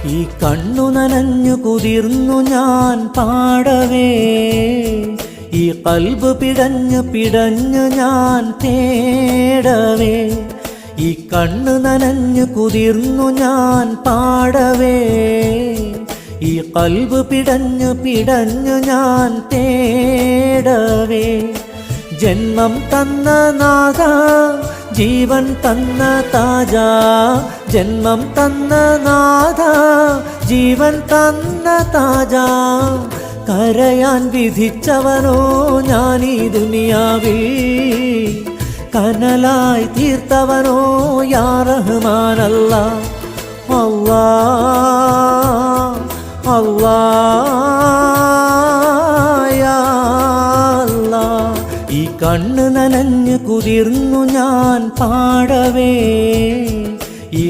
ഈ കണ്ണു നനഞ്ഞു കുതിർന്നു ഞാൻ പാടവേ, ഈ കൽബ് പിടഞ്ഞു പിടഞ്ഞു ഞാൻ തേടവേ. ഈ കണ്ണു നനഞ്ഞു കുതിർന്നു ഞാൻ പാടവേ, ഈ കൽബ് പിടഞ്ഞു പിടഞ്ഞു ഞാൻ തേടവേ. ജന്മം തന്ന നാഥ, ജീവൻ തന്ന താജ, ജന്മം തന്ന നാഥ, ജീവൻ തന്ന താജ. കരയാൻ വിധിച്ചവനോ ഞാൻ ഈ ദുനിയാവിൽ, കനലായി തീർത്തവനോ യാ റഹ്മാൻ അല്ലാ. അല്ലാ അല്ലാ യാ അല്ലാ. ഈ കണ്ണ് നനഞ്ഞു കുതിർന്നു ഞാൻ പാടവേ, ഈ